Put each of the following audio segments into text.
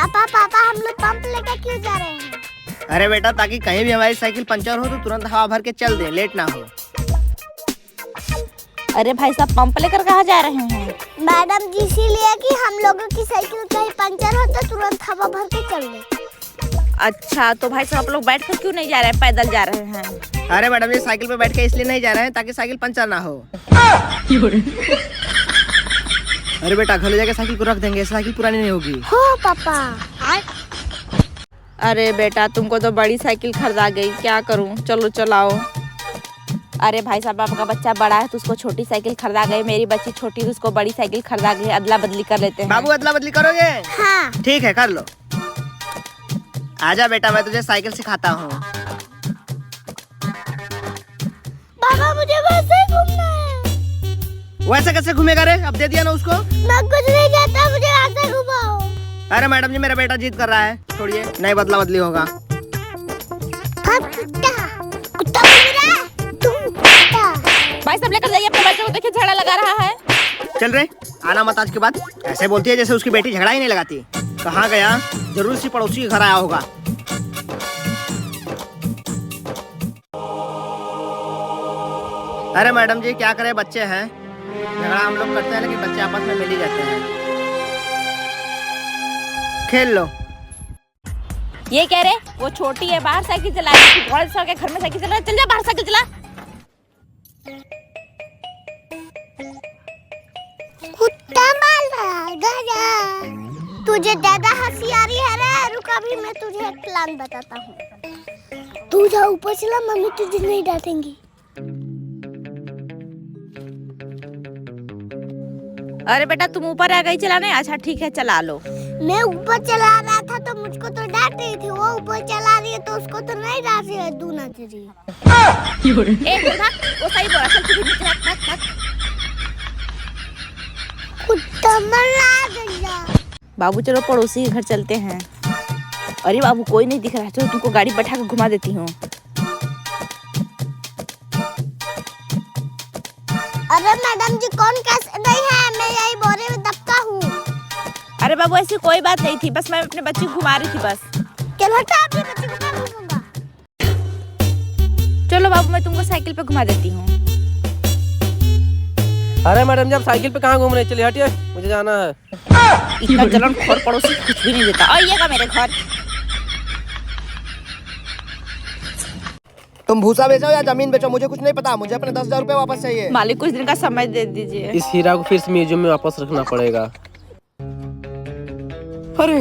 पापा पापा हम लोग पंप लेकर क्यों जा रहे हैं? अरे बेटा, ताकि कहीं भी हमारी साइकिल पंचर हो तो तुरंत हवा भर के चल दे, लेट ना हो। अरे भाई साहब, पंप लेकर कहाँ जा रहे हैं? मैडम जी, इसीलिए कि हम लोगों की साइकिल कहीं पंचर हो तो तुरंत हवा भर के चल दे। अच्छा, तो भाई साहब आप लोग बैठ कर क्यों नहीं जा रहे हैं, पैदल जा रहे हैं? अरे मैडम जी, साइकिल पे बैठ के इसलिए नहीं जा रहे हैं ताकि साइकिल पंचर ना हो। अरे बेटा, घर ले जाकर साइकिल को रख देंगे, साइकिल पुरानी नहीं होगी। हो पापा। अरे बेटा, तुमको तो बड़ी साइकिल खरीदा गई, क्या करूं? चलो चलाओ। अरे भाई साहब, आपका बच्चा बड़ा है तो उसको छोटी साइकिल खरीदा गई, मेरी बच्ची छोटी तो उसको बड़ी साइकिल खरीदा गई, अदला बदली कर लेते हैं। बाबू, अदला बदली करोगे? हाँ। ठीक है, कर लो। आजा बेटा, मैं तुझे साइकिल सिखाता हूँ। पापा, मुझे वैसे घूमना है। वैसे कैसे घूमेगा रे? अब दे दिया ना उसको। मैं कुछ नहीं चाहता, मुझे ऐसे घुमाओ। अरे मैडम जी, मेरा बेटा जिद कर रहा है, छोड़िए, नहीं बदला बदली होगा। कुत्ता बोल रहा है, तुम कुत्ता। भाई साहब, लेकर जाइए अपने बच्चे को, देखिए झगड़ा लगा रहा है। चल रे, आना मत आज के बाद। ऐसे बोलती है जैसे उसकी बेटी झगड़ा ही नहीं लगाती। कहाँ गया? जरूर सी पड़ोसी के घर आया होगा। अरे मैडम जी, क्या करें, बच्चे हैं, झगड़ा हम लोग करते हैं लेकिन बच्चे आपस में मिल ही जाते हैं। खेल लो। ये कह रहे वो छोटी है, बाहर साइकिल चलाएगी, बड़े सर के घर में साइकिल चला, चल जा बाहर साइकिल चला। कुत्ता मार गया। तुझे ज्यादा हंसी आ रही है रे, रुक अभी मैं तुझे एक प्लान बताता हूँ। तू जा ऊपर चला, मम्मी तुझे नहीं डांटेंगी। अरे बेटा, तुम ऊपर आ गई चलाने? अच्छा ठीक है, चला लो। मैं ऊपर चला रहा था तो मुझको तो डांट रही थी, वो ऊपर चला रही है तो उसको तो नहीं डांट रही है, दू नाच रही है। वो सही बोला, चल तू नीचे रख। कुत्ता मर गया। बाबू, चलो पड़ोसी के घर चलते हैं। अरे बाबू, कोई नहीं दिख रहा है, चलो तुमको गाड़ी बैठा कर घुमा देती हूँ। अरे मैडम जी, कौन कैसे नहीं है, मैं यही बोरे में दबका हूँ। अरे बाबू, ऐसी कोई बात नहीं थी, बस मैं अपने बच्चे को घुमा रही थी बस। चलो हटा, अपने बच्चे को मैं घुमाऊंगा। चलो बाबू, मैं तुमको साइकिल पे घुमा देती हूँ। अरे मैडम जी, आप साइकिल पे कहाँ घूम रहे हैं? चलिए हटिए, मुझे जाना है। इतना जलनखोर पड़ोसी कुछ भी नहीं देता। आइएगा मेरे घर। तुम भूसा बेचो या जमीन बेचो, मुझे कुछ नहीं पता, मुझे अपने 10,000 रुपए वापस चाहिए। मालिक, कुछ दिन का समय दे दीजिए। इस हीरा को फिर से म्यूजियम में वापस रखना पड़ेगा। अरे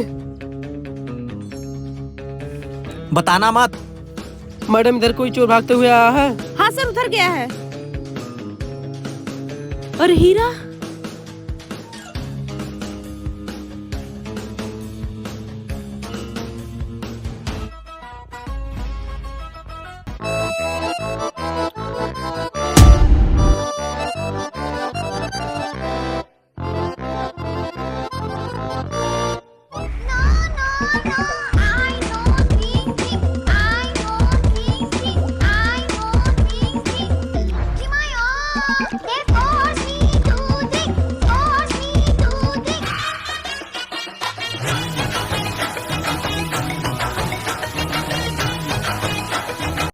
बताना मत। मैडम, इधर कोई चोर भागते हुए आया है। हाँ सर, उधर गया है। अरे हीरा,